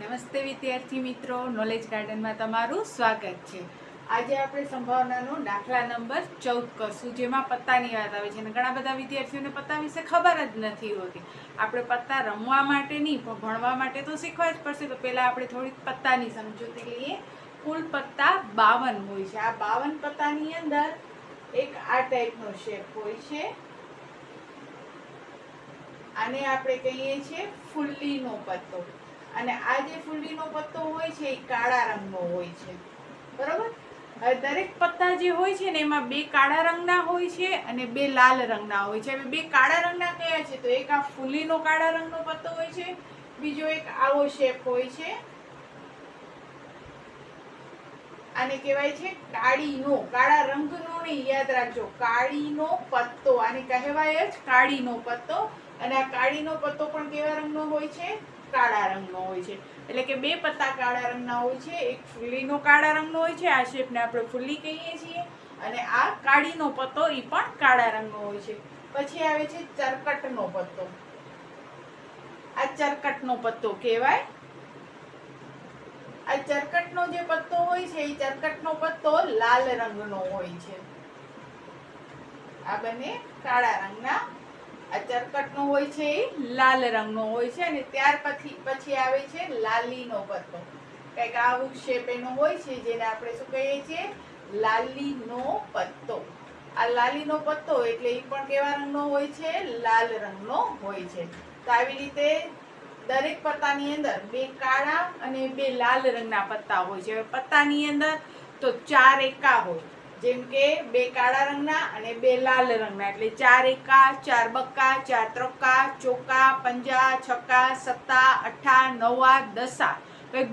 નમસ્તે વિદ્યાર્થી મિત્રો, નોલેજ ગાર્ડનમાં તમારું સ્વાગત છે। આજે આપણે સંભાવનાનો દાખલા નંબર 14 કરશું, જેમાં પત્તાની વાત આવે છે અને ઘણા બધા વિદ્યાર્થીઓને પત્તા વિશે ખબર જ નથી હોતી। આપણે પત્તા રમવા માટે નહીં પણ ભણવા માટે તો શીખવા જ પડશે। તો પહેલાં આપણે થોડીક પત્તાની સમજૂતી લઈએ। કુલ પત્તા 52 હોય છે। આ 52 પત્તાની અંદર એક આ ટાઈપનો શેપ હોય છે, આને આપણે કહીએ છીએ ફુલ્લીનો પત્તો। અને આ જે ફુલ્લીનો પત્તો હોય છે એ કાળા રંગનો હોય છે, બરોબર। હવે દરેક પત્તા જે હોય છે ને એમાં બે કાળા રંગના હોય છે અને બે લાલ રંગના હોય છે। હવે બે કાળા રંગના કયા છે? તો એક આ ફુલ્લીનો કાળા રંગનો પત્તો હોય છે, બીજો એક આવો શેપ હોય છે, આને કહેવાય છે કાળીનો। કાળા રંગનો નહીં, યાદ રાખજો, કાળીનો પત્તો, આને કહેવાય જ કાળીનો પત્તો। અને આ કાળીનો પત્તો પણ કેવા રંગનો હોય છે? કાળા રંગનો હોય છે। એટલે કે બે પત્તા કાળા રંગના હોય છે, એક ફુલ્લીનો કાળા રંગનો હોય છે, આ શેપને આપણે ફુલ્લી કહીએ છીએ, અને આ કાળીનો પત્તો એ પણ કાળા રંગનો હોય છે। પછી આવે છે ચરકટનો પત્તો। આ ચરકટનો પત્તો કહેવાય। આ ચરકટનો જે પત્તો હોય છે એ ચરકટનો પત્તો લાલ રંગનો હોય છે। આ બંને કાળા રંગના, આ ચરકટનો હોય છે એ લાલ રંગનો હોય છે। અને ત્યાર પછી આવે છે લાલીનો પત્તો। કંઈક આવું શેપ એનો હોય છે, જેને આપણે શું કહીએ છીએ? લાલીનો પત્તો। આ લાલીનો પત્તો એટલે એ પણ કેવા રંગનો હોય છે? લાલ રંગનો હોય છે। તો આવી રીતે દરેક પત્તાની અંદર બે કાળા અને બે લાલ રંગના પત્તા હોય છે। પત્તાની અંદર તો 4 એકા હોય, જેમ કે બે કાળા રંગના અને બે લાલ રંગના, એટલે 4 એકા, 4 બક્કા, 4 ત્રક્કા, ચોકા, પંજા, છક્કા, સત્તા, અઠ્ઠા, નવા, દસા,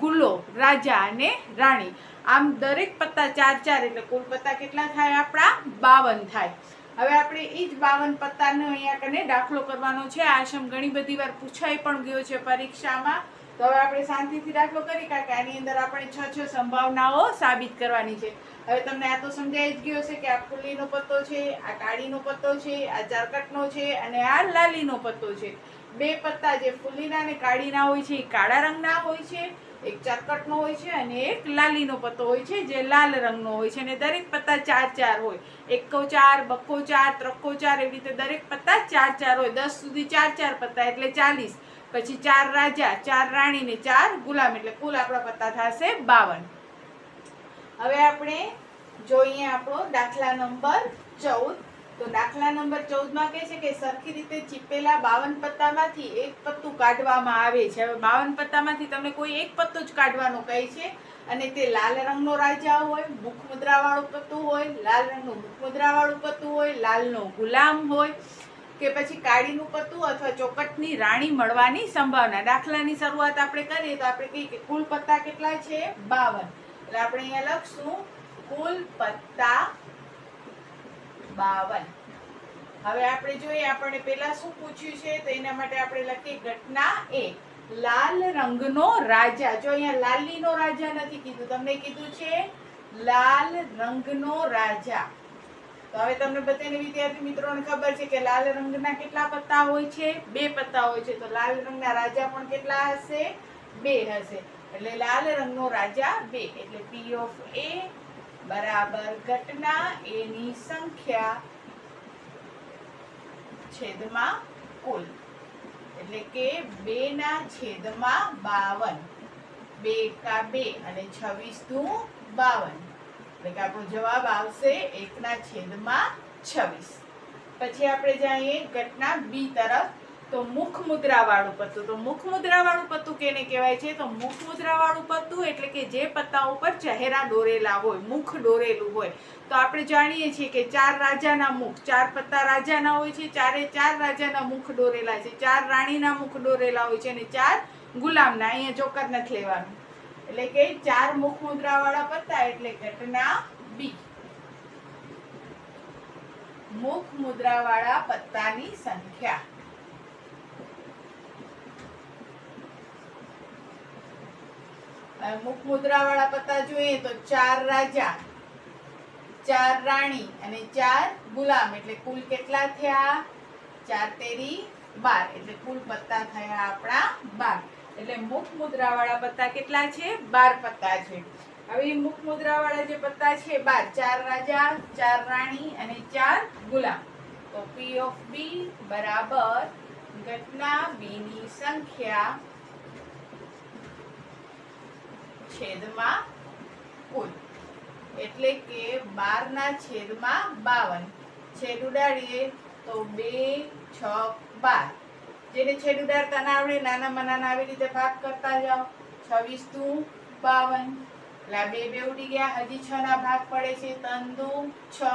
ગુલ્લો, રાજા અને રાણી। આમ દરેક પત્તા 4 એટલે કુલ પત્તા કેટલા થાય? આપણા 52 થાય। હવે આપણે એ જ 52 પત્તાનો અહીંયા કને દાખલો કરવાનો છે। આ આસમ ઘણી બધી વાર પૂછાઈ પણ ગયો છે પરીક્ષામાં। તો હવે આપણે શાંતિથી દાખલો કરી, કારણ કે આની અંદર આપણે 6 સંભાવનાઓ સાબિત કરવાની છે। હવે તમને આ તો સમજાઈ જ ગયો છે કે આ ફુલ્લીનો પત્તો છે, આ કાળીનો પત્તો છે, આ ચરકટનો છે અને આ લાલીનો પત્તો છે। બે પત્તા જે ફુલ્લીના અને કાળીના હોય છે એ કાળા રંગના હોય છે, એક ચરકટનો હોય છે અને એક લાલીનો પત્તો હોય છે જે લાલ રંગનો હોય છે। અને દરેક પત્તા 4 હોય, એકો 4, બક્કો 4, ત્રક્કો 4, એવી રીતે દરેક પત્તા 4 હોય। 10 સુધી 4 પત્તા એટલે 40, પછી 4 રાજા, 4 રાણી ને 4 ગુલામ, એટલે કુલ આપણા પત્તા થશે 52। હવે આપણે જોઈએ આપણો દાખલા નંબર 14। તો દાખલા નંબર 14 માં કહે છે કે સરખી રીતે ચીપેલા 52 પત્તામાંથી એક પત્તું કાઢવામાં આવે છે। હવે 52 પત્તામાંથી તમને કોઈ એક પત્તો જ કાઢવાનો કહે છે, અને તે લાલ રંગનો રાજા હોય, મુખ મુદ્રા વાળું પત્તું હોય, લાલ રંગનું મુખ મુદ્રા વાળું પત્તું હોય, લાલનો ગુલામ હોય, કે પછી કાળીનું પત્તું અથવા ચોકટની રાણી મળવાની સંભાવના। દાખલાની શરૂઆત આપણે કરીએ તો આપણે કહીએ કે કુલ પત્તા કેટલા છે? 52। એટલે આપણે અહીંયા લખશું કુલ પત્તા 52। હવે આપણે જોઈએ આપણને પહેલા શું પૂછ્યું છે, તો એના માટે આપણે લખીએ ઘટના એ, લાલ રંગનો રાજા। જો અહીંયા લાલીનો રાજા નથી કીધું, તમને કીધું છે લાલ રંગનો રાજા। તો હવે તમને બધાને વિદ્યાર્થી મિત્રોને ખબર છે કે લાલ રંગના કેટલા પત્તા હોય છે? 2 પત્તા હોય છે। તો લાલ રંગના રાજા પણ કેટલા હશે? 2 હશે। એટલે લાલ રંગનો રાજા 2, એટલે P of A બરાબર ઘટના A ની સંખ્યા છેદમાં કુલ, એટલે કે 2 ના છેદમાં 52, 2 એકા 2 અને 26 દુ 52, એટલે કે આપણો જવાબ આવશે 1 ના છેદમાં 26। પછી આપણે જઈએ ઘટના બી તરફ। તો મુખ મુદ્રા વાળું પત્તું। તો મુખ મુદ્રા વાળું પત્તું કેને કહેવાય છે? તો મુખ મુદ્રા વાળું પત્તું એટલે કે જે પત્તા ઉપર ચહેરા દોરેલા હોય, મુખ દોરેલું હોય। તો આપણે જાણીએ છીએ કે 4 રાજાના મુખ, 4 પત્તા રાજાના હોય છે, 4 રાજાના મુખ દોરેલા છે, 4 રાણીના મુખ દોરેલા હોય છે અને 4 ગુલામના। અહીંયા જોકર નથી લેવાનું, એટલે કે 4 મુખ મુદ્રા વાળા પત્તા, એટલે ઘટના બી, મુખ મુદ્રા વાળા પત્તાની સંખ્યા। મુખ મુદ્રા વાળા પત્તા જોઈએ તો 4 રાજા, 4 રાણી અને 4 ગુલામ, એટલે કુલ કેટલા થયા? 4 તેરી 12, એટલે કુલ પત્તા થયા આપણા 12। એટલે મુખ મુદ્રા વાળા પત્તા કેટલા છે? 12 પત્તા છે. હવે મુખ મુદ્રા વાળા જે પત્તા છે 12, 4 રાજા, 4 રાણી અને 4 ગુલામ. તો P of B બરાબર ઘટના B ની સંખ્યા છેદમાં કુલ, એટલે કે 12 ના છેદમાં 52. છેદ ઉડાડીએ તો 2 6 12. જેને છેદ ઉડાડતા ના આવડે નાનામાં નાના આવી રીતે ભાગ કરતા જાઓ. 26 દુ 52, એટલે 2 2 ઉડી ગયા. હજી 6 ના ભાગ પડે છે. 3 દુ 6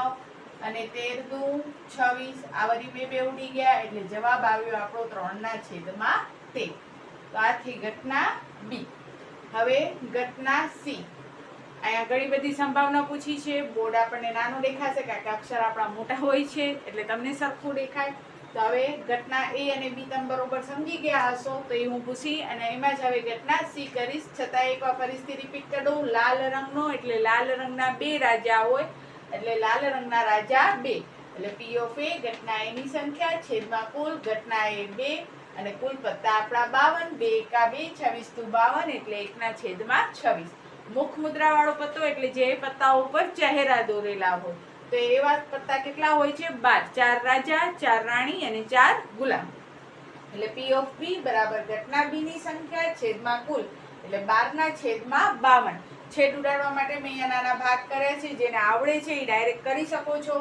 અને 13 દુ 26. આ વળી 2 2 ઉડી ગયા, એટલે જવાબ આવ્યો આપણો 3 ના છેદમાં 13. તો આ થઈ ઘટના બી. હવે ઘટના સી. અહીંયા ઘણી બધી સંભાવના પૂછી છે. બોર્ડ આપણને નાનો દેખાશે કારણ કે અક્ષર આપણા મોટા હોય છે, એટલે તમને સરખું દેખાય. તો હવે ઘટના એ અને બી તમે બરોબર સમજી ગયા હશો, તો એ હું પૂછી અને એમાં જ હવે ઘટના સી કરીશ. છતાં એકવાર ફરીથી રિપીટ કરી દઉં. લાલ રંગનો એટલે લાલ રંગના 2 રાજા હોય, એટલે લાલ રંગના રાજા 2. એટલે P of A ઘટના એ ની સંખ્યા છેદમાં કુલ. ઘટના એ 2 અને કુલ પત્તા આપણા 52. 2 એકા 2, 26 દુ 52, એટલે 1 ના છેદમાં 26. મુખ મુદ્રા વાળો પત્તો એટલે જે પત્તા ઉપર ચહેરા દોરેલા હોય, તો એવા પત્તા કેટલા હોય છે? 12. 4 રાજા, 4 રાણી અને 4 ગુલામ. એટલે P of B બરાબર ઘટના B ની સંખ્યા છેદમાં કુલ, એટલે 12 ના છેદમાં 52. છેદ ઉડાડવા માટે મેં અહીંયા નાના ભાગ કર્યા છે. જેને આવડે છે એ ડાયરેક્ટ કરી શકો છો.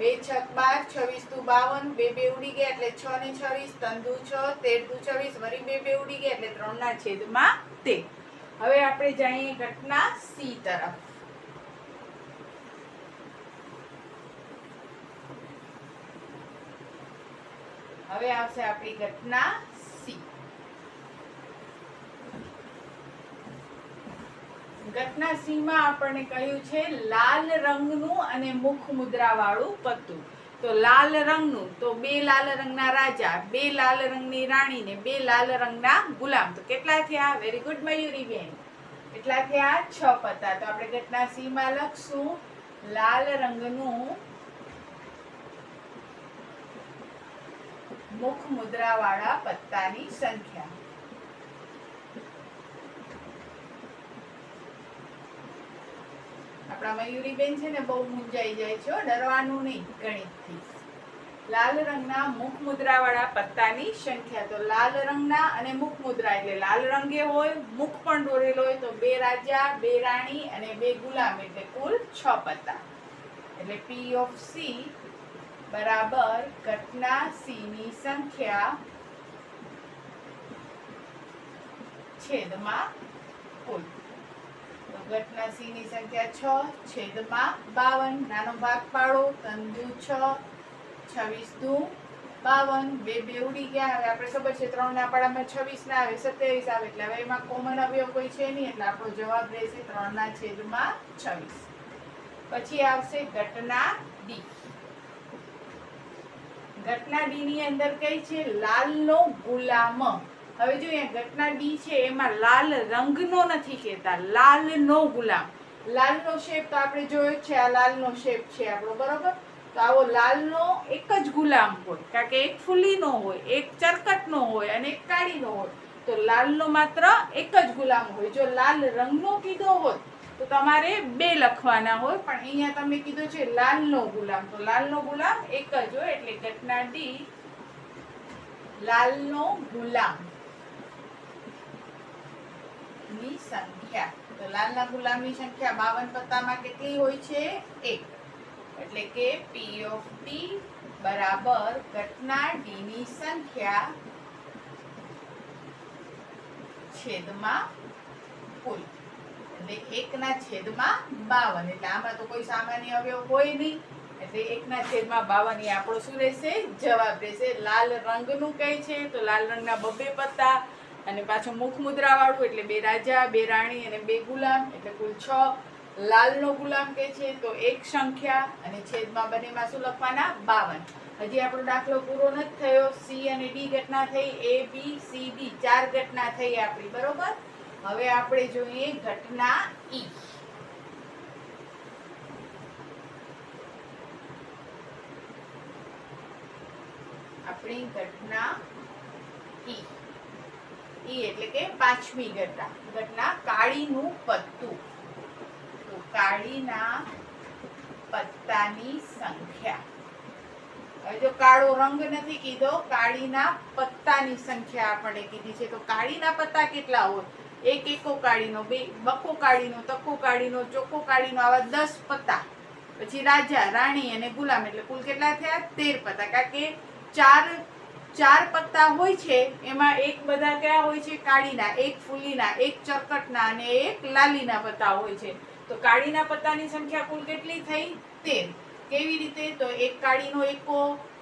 2 6 12, 26 દુ 52, 2 2 ઉડી ગયા એટલે 6 ને 26, 3 દુ 6, 13 દુ 26, વળી 2 2 ઉડી ગયા એટલે 3 ના છેદમાં 13. હવે આપણે જઈએ ઘટના સી તરફ. હવે આવશે આપણી ઘટના સી. ઘટના સી માં આપણને કહ્યું છે લાલ રંગનું અને મુખ મુદ્રા વાળું પત્તું. તો લાલ રંગનું તો 2 લાલ રંગના રાજા, 2 લાલ રંગની રાણી ને 2 લાલ રંગના ગુલામ. તો કેટલા થયા? વેરી ગુડ મયુરી બેન. કેટલા થયા? 6 પત્તા. તો આપણે ઘટના સી માં લખશું લાલ રંગનું મુખ મુદ્રા વાળા પત્તાની સંખ્યા. આપણા મયુરીબેન છે ને બહુ મૂંઝાઈ જાય છે, ડરવાનું નહીં ગણિતથી. લાલ રંગના મુખ મુદ્રા વાળા પત્તાની સંખ્યા. તો લાલ રંગના અને મુખ મુદ્રા એટલે લાલ રંગે હોય, મુખ પણ દોરેલો હોય, તો 2 રાજા, 2 રાણી અને 2 ગુલામ, એટલે કુલ 6 પત્તા. એટલે P of C બરાબર ઘટના સી ની સંખ્યા છેદમાં કુલ. તો ઘટના સી ની સંખ્યા 6 છેદમાં 52. નાનો ભાગ પાડો. 3 દુ 6, 26 દુ 52, 2 2 ઉડી ગયા. હવે આપણે ખબર છે 3 ના પાડામાં 26 ના આવે 27 આવે, એટલે હવે એમાં કોમન અવયવ કોઈ છે નહીં, એટલે આપણો જવાબ રહેશે 3 ના છેદમાં 26. પછી આવશે ઘટના ડી. ઘટના ડી ની અંદર કઈ છે? લાલનો ગુલામ. હવે જો અહીંયા ઘટના ડી છે એમાં લાલ રંગનો નથી કહેતા, લાલનો ગુલામ. લાલનો શેપ તો આપણે જોયો છે, આ લાલનો શેપ છે આપણો, બરોબર. તો આવો લાલનો એક જ ગુલામ હોય, કારણ કે એક ફૂલીનો હોય, એક ચરકટનો હોય અને એક કાળીનો હોય. તો લાલનો માત્ર એક જ ગુલામ હોય. જો લાલ રંગનો કીધો હોત તો તમારે 2 લખવાના હોય, પણ અહીંયા તમે કીધું છે લાલનો ગુલામ. તો લાલનો ગુલામ એક જ હોય, એટલે ઘટના ડી લાલનો ગુલામ ની સંખ્યા. તો લાલના ગુલામની સંખ્યા 52 પત્તામાં કેટલી હોય છે? 1. એટલે કે P of D બરાબર ઘટના ડી ની સંખ્યા છેદમાં કુલ, એટલે 1 ના છેદમાં 52. એટલે આમાં તો કોઈ સામાન્ય અવયવ હોય નહીં, એટલે 1 ના છેદમાં 52 એ આપણો શું રહેશે? જવાબ રહેશે. લાલ રંગનું કહે છે તો લાલ રંગના 2 પત્તા અને પાછું મુખ મુદ્રા વાળું એટલે 2 રાજા, 2 રાણી અને 2 ગુલામ, એટલે કુલ 6. લાલનો ગુલામ કહે છે તો 1 સંખ્યા અને છેદમાં બંનેમાં શું લખવાના? 52. હજી આપણો દાખલો પૂરો નથી થયો. સી અને ડી ઘટના થઈ, એ બી સી ડી 4 ઘટના થઈ આપણી, બરોબર. હવે આપણે જોઈએ ઘટના ઈ. આપણી ઘટના ઈ. ઈ એટલે કે પાંચમી ઘટના. ઘટના કાળીનું પત્તું. તો કાળીના પત્તાની સંખ્યા. હવે જો કાળો રંગ નથી કીધો, કાળીના પત્તાની સંખ્યા આપણે કીધી છે. તો કાળીના પત્તા કેટલા હોય? એક એકો કાળીનો, બે બકો કાળીનો, તકો કાળીનો, ચોખ્ખો કાળીનો, આવા 10 પત્તા. પછી રાજા, રાણી અને ગુલામ એટલે કુલ કેટલા થયા? 13 પત્તા. કારણ કે ચાર પત્તા હોય છે, એમાં એક બધા કયા હોય છે? કાળીના, એક ફૂલીના, એક ચરકટના અને એક લાલીના પત્તા હોય છે. તો કાળીના પત્તાની સંખ્યા કુલ કેટલી થઈ? 13. કેવી રીતે? તો એક કાળીનો એકો,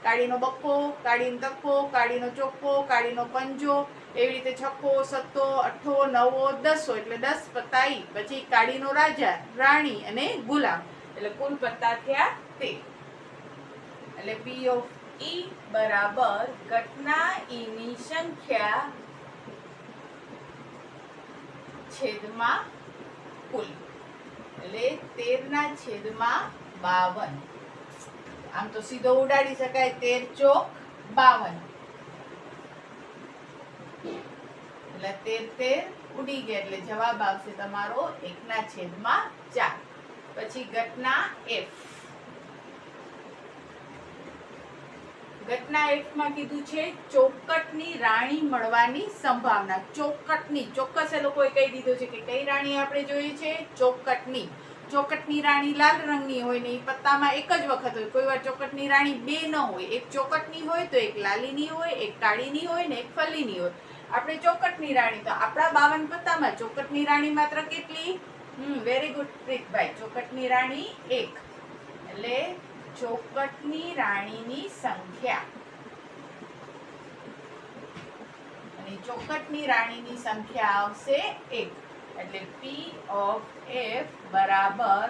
કાળીનો બક્કો, કાળીનો તક્કો, કાળીનો ચોખ્ખો, કાળીનો પંજો, એવી રીતે છક્કો, સત્તો, અઠ્ઠો, નવો, 10 એટલે 10 પત્તા ઈ. પછી કાળીનો રાજા, રાણી અને ગુલામ એટલે કુલ પત્તા થયા 13. એટલે P of E બરાબર ઘટના E ની સંખ્યા છેદમાં કુલ એટલે 13/52. આમ તો સીધો ઉડાડી શકાય, 13 ચોક 52 એટલે 13 ઉડી ગયા એટલે જવાબ આવશે તમારો 1/4. પછી ઘટના F. ઘટના F માં કીધું છે ચોકટની રાણી મળવાની સંભાવના. ચોકટની, ચોક્કસ એ લોકોએ કહી દીધું છે કે કઈ રાણી આપણે જોઈએ છે? ચોકટની. ચોકટની રાણી લાલ રંગની હોય ને એ પત્તામાં એક જ વખત હોય. કોઈ વાર ચોકટની રાણી બે ન હોય, એક ચોકટની હોય તો એક લાલીની હોય, એક કાળીની હોય ને એક ફલીની હોય. આપણે ચોકટની રાણી, તો આપણા 52 પત્તામાં ચોકટની રાણી માત્ર કેટલી? Very good પ્રીતભાઈ. ચોકટની રાણી 1 એટલે ચોકટની રાણીની સંખ્યા, અને ચોકટની રાણીની સંખ્યા આવશે 1. એટલે P of F બરાબર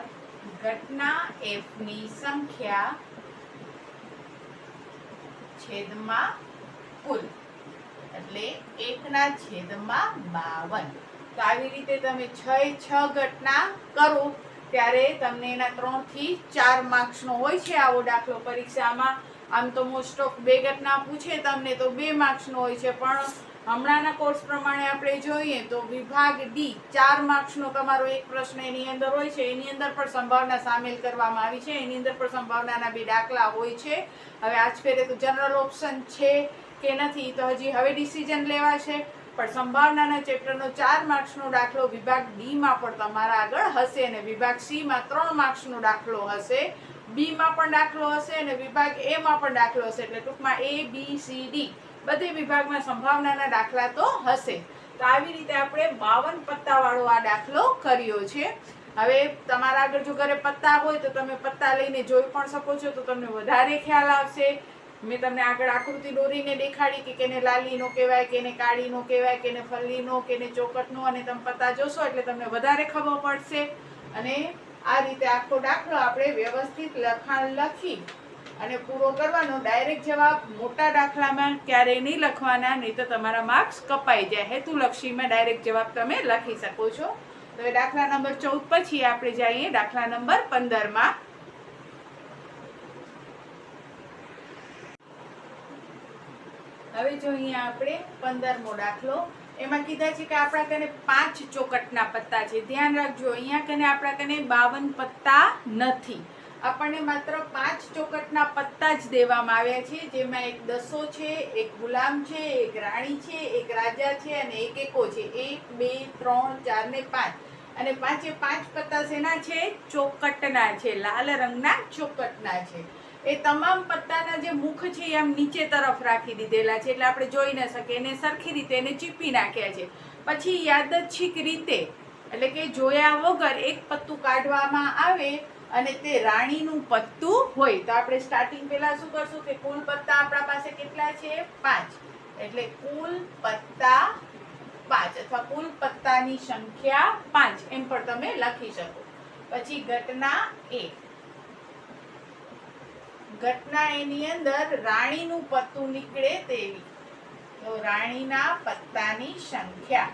ઘટના F ની સંખ્યા છેદમાં કુલ એટલે 1/52. તો આવી રીતે તમે 6 ઘટના કરો ત્યારે તમને એના 3 થી 4 માર્ક્સનો હોય છે આવો દાખલો પરીક્ષામાં. આમ તો મોસ્ટ ઓફ 2 ઘટના પૂછે તમને તો 2 માર્ક્સનો હોય છે, પણ હમણાંના કોર્સ પ્રમાણે આપણે જોઈએ તો વિભાગ D 4 માર્ક્સનો તમારો એક પ્રશ્ન એની અંદર હોય છે. એની અંદર પણ સંભાવના સામેલ કરવામાં આવી છે. એની અંદર પણ સંભાવનાના 2 દાખલા હોય છે. હવે આજ ફેરે તો જનરલ ઓપ્શન છે કે નથી તો હજી હવે ડિસિઝન લેવાશે, પણ સંભાવનાના ચેપ્ટરનો 4 માર્ક્સનો દાખલો વિભાગ D માં પણ તમારા આગળ હશે, અને વિભાગ C માં 3 માર્ક્સનો દાખલો હશે, B માં પણ દાખલો હશે અને વિભાગ A માં પણ દાખલો હશે. એટલે ટૂંકમાં A, B, C, D બધે વિભાગમાં સંભાવનાના દાખલા તો હશે. તો આવી રીતે આપણે 52 પત્તાવાળો આ દાખલો કર્યો છે. હવે તમારા આગળ જો ઘરે પત્તા હોય તો તમે પત્તા લઈને જોઈ પણ શકો છો, તો તમને વધારે ખ્યાલ આવશે. મેં તમને આગળ આકૃતિ દોરીને દેખાડી કે કેને લાલીનો કહેવાય, કેને કાળીનો કહેવાય, કેને ફલ્લીનો, કેને ચોકટનો, અને તમે પત્તા જોશો એટલે તમને વધારે ખબર પડશે. અને આ રીતે આખો દાખલો આપણે વ્યવસ્થિત લખાણ લખી અને પૂરો કરવાનો. ડાયરેક્ટ જવાબ મોટા દાખલામાં ક્યારેય નહીં લખવાના, નહીં તો તમારા માર્ક્સ કપાઈ જાય. હેતુલક્ષીમાં ડાયરેક્ટ જવાબ તમે લખી શકો છો. તો એ દાખલા નંબર 14 પછી આપણે જઈએ દાખલા નંબર 15 માં. હવે જો અહીંયા આપણે 15મો દાખલો, એમાં કીધા છે કે આપણા કને 5 ચોકટના પત્તા છે. ધ્યાન રાખજો, અહીંયા કને આપણા કને 52 પત્તા નથી. આપણને માત્ર 5 ચોકટના પત્તા જ દેવામાં આવ્યા છે, જેમાં એક દસો છે, એક ગુલામ છે, એક રાણી છે, એક રાજા છે અને એક એકો છે. 1, 2, 3, 4 ને 5. અને 5 પત્તા શેના છે? ચોકટના છે, લાલ રંગના ચોકટના છે. એ તમામ પત્તાના જે મુખ છે એ આમ નીચે તરફ રાખી દીધેલા છે, એટલે આપણે જોઈ ન શકીએ. એને સરખી રીતે એને ચીપી નાખ્યા છે. પછી યાદચ્છિક રીતે એટલે કે જોયા વગર એક પત્તું કાઢવામાં આવે અને તે રાણીનું પત્તું હોય. તો આપણે સ્ટાર્ટિંગ પહેલા શું કરશું કે કુલ પત્તા આપણા પાસે કેટલા છે? 5. એટલે કુલ પત્તા 5 અથવા કુલ પત્તાની સંખ્યા 5 એમ પણ તમે લખી શકો. પછી ઘટના A. ઘટના એની અંદર રાણીનું પત્તું નીકળે તેવી. તો રાણીના પત્તાની સંખ્યા.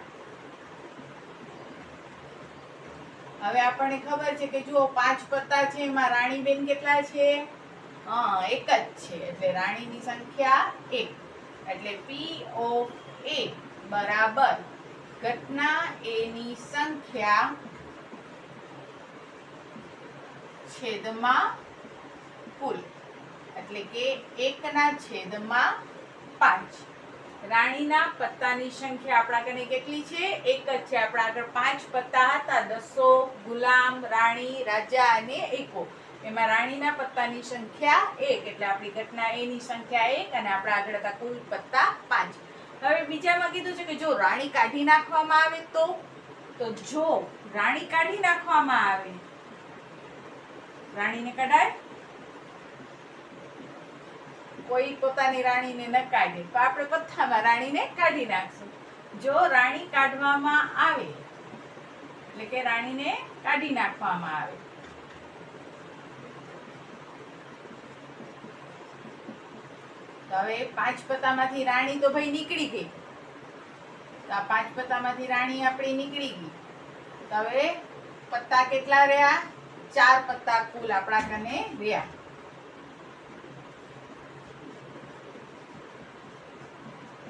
હવે આપણને ખબર છે કે જુઓ 5 પત્તા છે, એમાં રાણીબેન કેટલા છે? એક જ છે, એટલે રાણીની સંખ્યા 1. એટલે P of A બરાબર ઘટના એ ની સંખ્યા છેદમાં કુલ, એટલે કે 1/5. રાણીના પત્તાની સંખ્યા આપણા કને કેટલી છે? 1 જ છે. આપણા આગળ 5 પત્તા હતા, દસો, ગુલામ, રાણી, રાજા અને એકો. એમાં રાણીના પત્તાની સંખ્યા 1, એટલે આપણી ઘટના એ ની સંખ્યા 1 અને આપણા આગળ હતા કુલ પત્તા 5. હવે બીજામાં કીધું છે કે જો રાણી કાઢી નાખવામાં આવે તો જો રાણી કાઢી નાખવામાં આવે, રાણીને કઢાય, કોઈ પોતાની રાણીને ન કાઢે તો આપણે પથ્થામાં રાણીને કાઢી નાખશું. જો રાણી કાઢવામાં આવે એટલે કે રાણીને કાઢી નાખવામાં આવે, તો હવે 5 પત્તામાંથી રાણી તો ભાઈ નીકળી ગઈ, તો આ 5 પત્તામાંથી રાણી આપણી નીકળી ગઈ. તો હવે પત્તા કેટલા રહ્યા? 4 પત્તા કુલ આપણા કને રહ્યા.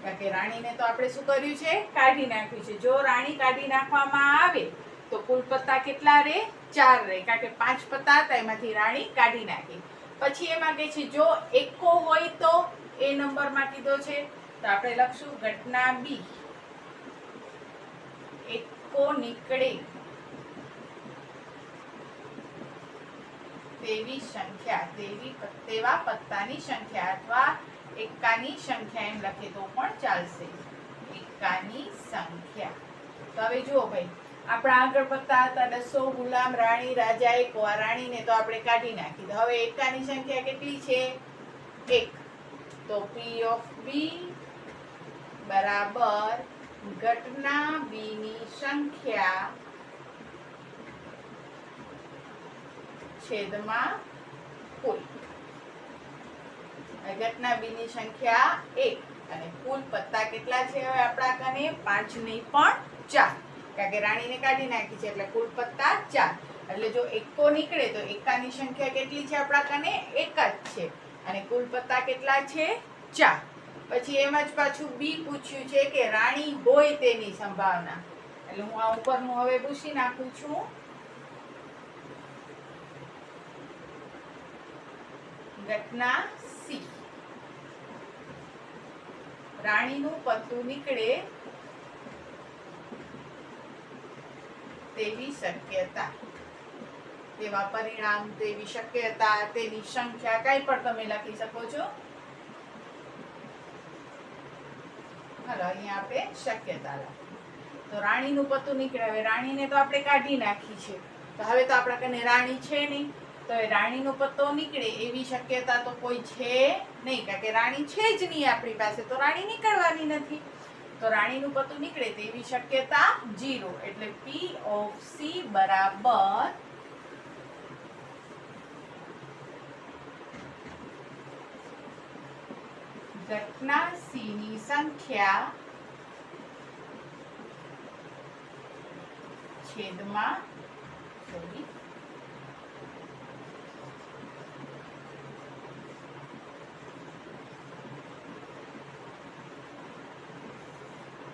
કારણ કે રાણીને તો આપણે શું કર્યું છે? કાઢી નાખ્યું છે. જો રાણી કાઢી નાખવામાં આવે તો કુલ પત્તા કેટલા રહે? 4 રહે. કારણ કે 5 પત્તા હતા એમાંથી રાણી કાઢી નાખી. પછી એમાં કહે છે જો એકો હોય તો એ નંબરમાં કીધો છે તો આપણે લખશું ઘટના બી એકો નીકળે તેવી સંખ્યા, તેવા પત્તાની સંખ્યા અથવા એકાની સંખ્યા એમ લખે તો પણ ચાલશે. એકાની સંખ્યા. તો હવે જુઓ ભાઈ, આપણા આગળ પત્તા હતા દસો, ગુલામ, રાણી, રાજા, એકો. આ રાણીને તો આપણે કાઢી નાખી. તો હવે એકાની સંખ્યા કેટલી છે? 1. તો P of B બરાબર ઘટના બી ની સંખ્યા છેદમાં કુલ. ઘટના બી ની સંખ્યા 1 અને કુલ પત્તા કેટલા છે? હવે આપણા કને 5 નહીં પણ 4, કારણ કે રાણીને કાઢી નાખી છે એટલે કુલ પત્તા 4. એટલે જો એકો નીકળે તો એકાની સંખ્યા કેટલી છે? આપણા કને 1 જ છે અને કુલ પત્તા કેટલા છે? 4. પછી એમ જ પાછું બી પૂછ્યું છે કે રાણી હોય તેની સંભાવના, એટલે હું આ ઉપરનું હવે ભૂસી નાખું છું. ઘટના સી રાણીનું પત્તું નીકળે તેવી શક્યતા, તેવા પરિણામ, તેવી શક્યતા, તેની સંખ્યા કઈ પણ તમે લખી શકો છો. હાલો અહીંયા આપણે શક્યતા લખી. તો રાણીનું પત્તું નીકળે. હવે રાણીને તો આપણે કાઢી નાખી છે, તો હવે તો આપણા કને રાણી છે નહીં, તો એ રાણીનો પત્તો નીકળે એવી શક્યતા તો કોઈ છે નહીં, કારણ કે રાણી છે જ નહીં આપણી પાસે, તો રાણી નીકળવાની નથી. તો રાણીનું પત્તું નીકળે તેવી શક્યતા 0. એટલે P of C બરાબર ઘટના સી ની સંખ્યા છેદમાં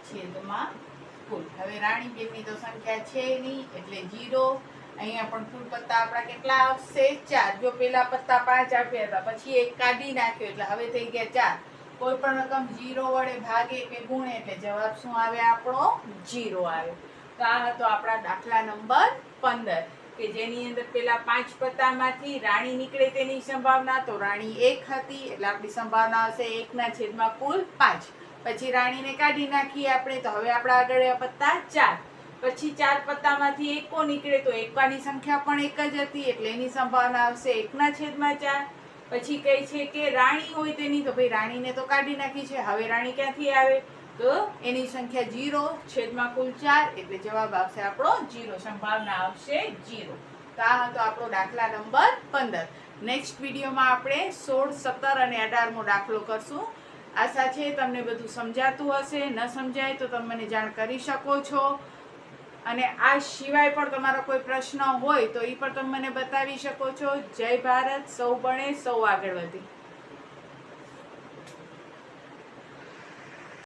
છેદમાં કુલ. હવે રાણી બેની તો સંખ્યા છે નહીં એટલે 0. અહીંયા પણ કુલ પત્તા આપણા કેટલા આવશે? 4. જો પેલા પત્તા 5 આપ્યા હતા પછી એક કાઢી નાખ્યો એટલે હવે થઈ ગયા 4. કોઈ પણ રકમ 0 વડે ભાગે કે ગુણે એટલે જવાબ શું આવે? આપણો 0 આવે. તો આ હતો આપણા દાખલા નંબર 15 કે જેની અંદર પેલા 5 પત્તામાંથી રાણી નીકળે તેની સંભાવના તો રાણી 1 હતી એટલે આપણી સંભાવના હશે 1/5 કુલ 5. પછી રાણીને કાઢી નાખીએ આપણે તો હવે આપણા આગળ પત્તા 4. પછી 4 પત્તામાંથી એકો નીકળે તો એકાની સંખ્યા પણ 1 જ હતી એટલે એની સંભાવના આવશે 1/4. પછી કહે છે કે રાણી હોય તેની, તો ભાઈ રાણીને તો કાઢી નાખી છે, હવે રાણી ક્યાંથી આવે? તો એની સંખ્યા 0 છેદમાં કુલ 4 એટલે જવાબ આવશે આપણો 0. સંભાવના આવશે 0. તો આ હતો આપણો દાખલા નંબર 15. નેક્સ્ટ વિડીયોમાં આપણે 16, 17 અને 18મો દાખલો કરશું. આશા છે તમને બધું સમજાતું હશે. ન સમજાય તો તમે મને જાણ કરી શકો છો. અને આ સિવાય પણ તમારો કોઈ પ્રશ્ન હોય તો એ પણ તમે મને બતાવી શકો છો. જય ભારત. સૌ ભણે સૌ આગળ વધે.